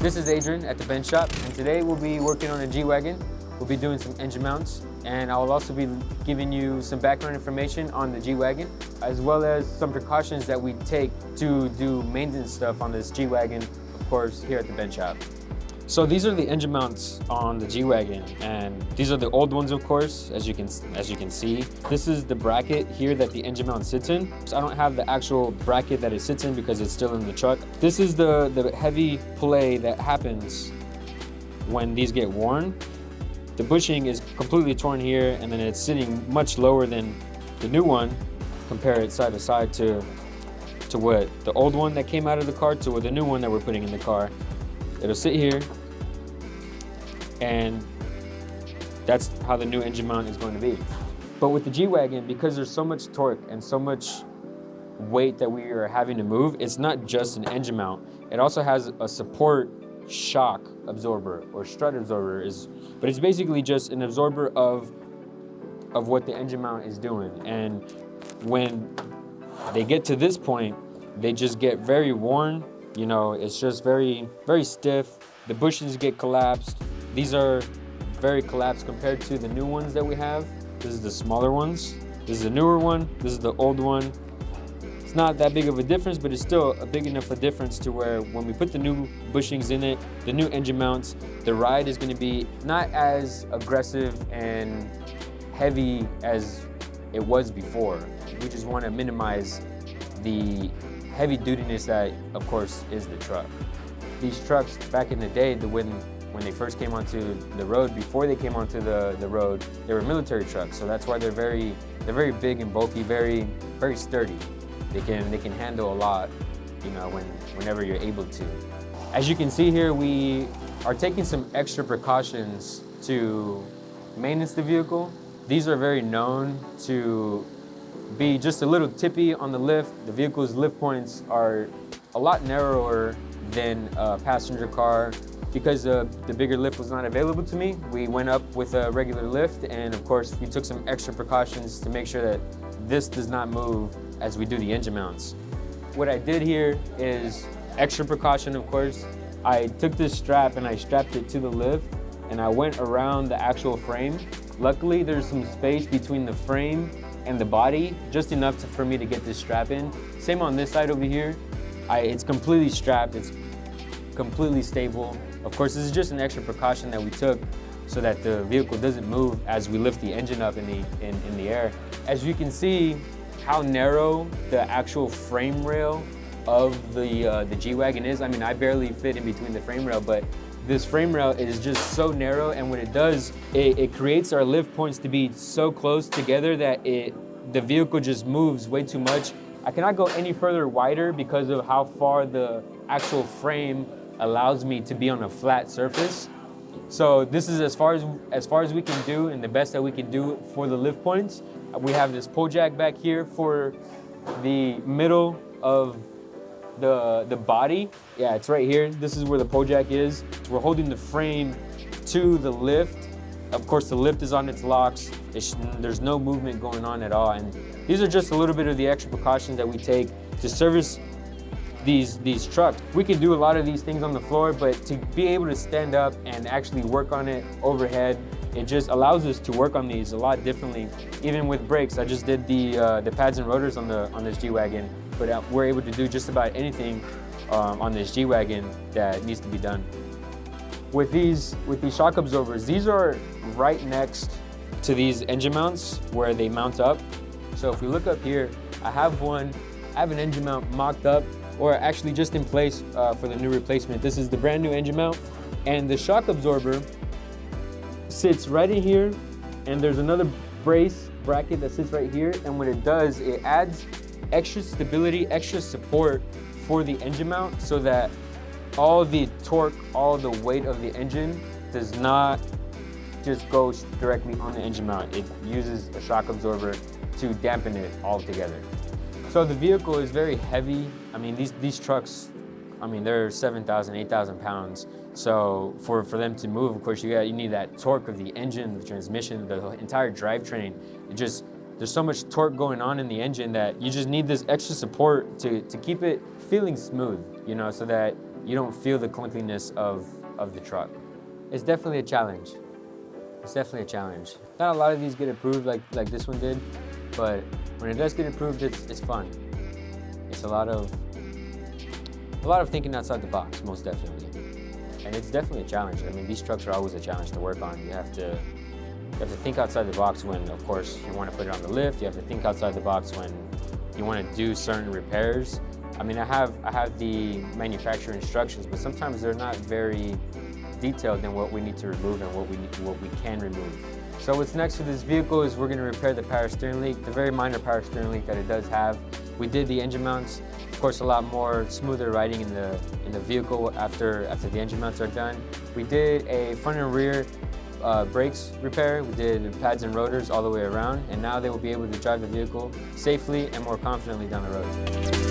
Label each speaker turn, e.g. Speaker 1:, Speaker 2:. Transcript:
Speaker 1: This is Adrian at the Benz Shop, and today we'll be working on a G-Wagon. We'll be doing some engine mounts, and I'll also be giving you some background information on the G-Wagon, as well as some precautions that we take to do maintenance stuff on this G-Wagon, of course, here at the Benz Shop. So these are the engine mounts on the G-Wagon, and these are the old ones, of course, as you can see. This is the bracket here that the engine mount sits in. So I don't have the actual bracket that it sits in because it's still in the truck. This is the heavy play that happens when these get worn. The bushing is completely torn here, and then it's sitting much lower than the new one. Compare it side to side to what the old one that came out of the car to what the new one that we're putting in the car. It'll sit here, and that's how the new engine mount is going to be. But with the G-Wagon, because there's so much torque and so much weight that we are having to move, it's not just an engine mount. It also has a support shock absorber or strut absorber, but it's basically just an absorber of what the engine mount is doing. And when they get to this point, they just get very worn. You know, it's just very, very stiff. The bushings get collapsed. These are very collapsed compared to the new ones that we have. This is the smaller ones. This is the newer one. This is the old one. It's not that big of a difference, but it's still a big enough a difference to where when we put the new bushings in it, the new engine mounts, the ride is gonna be not as aggressive and heavy as it was before. We just wanna minimize the heavy dutiness that, of course, is the truck. These trucks back in the day, when they first came onto the road, before they came onto the road, they were military trucks. So that's why they're very big and bulky, very sturdy. They can handle a lot, you know, whenever you're able to. As you can see here, we are taking some extra precautions to maintenance the vehicle. These are very known to be just a little tippy on the lift. The vehicle's lift points are a lot narrower than a passenger car. Because the bigger lift was not available to me, we went up with a regular lift, and of course we took some extra precautions to make sure that this does not move as we do the engine mounts. What I did here is extra precaution, of course. I took this strap and I strapped it to the lift, and I went around the actual frame. Luckily, there's some space between the frame and the body, just enough for me to get this strap in. Same on this side over here. It's completely strapped, it's completely stable. Of course, this is just an extra precaution that we took so that the vehicle doesn't move as we lift the engine up in the air. As you can see how narrow the actual frame rail of the G-Wagon is. I mean, I barely fit in between the frame rail, but this frame rail is just so narrow, and what it does, it creates our lift points to be so close together that the vehicle just moves way too much. I cannot go any further wider because of how far the actual frame allows me to be on a flat surface. So this is as far as we can do, and the best that we can do for the lift points. We have this pull jack back here for the middle of the body. Yeah, it's right here. This is where the pull jack is. We're holding the frame to the lift. Of course, the lift is on its locks. There's no movement going on at all. And these are just a little bit of the extra precautions that we take to service these trucks. We can do a lot of these things on the floor, but to be able to stand up and actually work on it overhead, it just allows us to work on these a lot differently. Even with brakes, I just did the pads and rotors on this G-Wagon, but we're able to do just about anything on this G-Wagon that needs to be done. With these shock absorbers, these are right next to these engine mounts where they mount up. So if we look up here, I have an engine mount mocked up, or actually just in place for the new replacement. This is the brand new engine mount, and the shock absorber sits right in here, and there's another bracket that sits right here, and what it does, it adds extra stability, extra support for the engine mount so that all the torque, all the weight of the engine does not just go directly on the engine mount. It uses a shock absorber to dampen it all together. So the vehicle is very heavy. I mean, these trucks, I mean, they're 7,000, 8,000 pounds. So for them to move, of course, you need that torque of the engine, the transmission, the entire drivetrain. There's so much torque going on in the engine that you just need this extra support to keep it feeling smooth, you know, so that you don't feel the clunkiness of the truck. It's definitely a challenge. It's definitely a challenge. Not a lot of these get approved like this one did, but when it does get approved, it's fun. It's a lot of thinking outside the box, most definitely. And it's definitely a challenge. I mean, these trucks are always a challenge to work on. You have to think outside the box when, of course, you want to put it on the lift. You have to think outside the box when you want to do certain repairs. I mean, I have the manufacturer instructions, but sometimes they're not very detailed in what we need to remove and what we can remove. So what's next for this vehicle is we're going to repair the power steering leak, the very minor power steering leak that it does have. We did the engine mounts. Of course, a lot more smoother riding in the vehicle after the engine mounts are done. We did a front and rear brakes repair. We did pads and rotors all the way around, and now they will be able to drive the vehicle safely and more confidently down the road.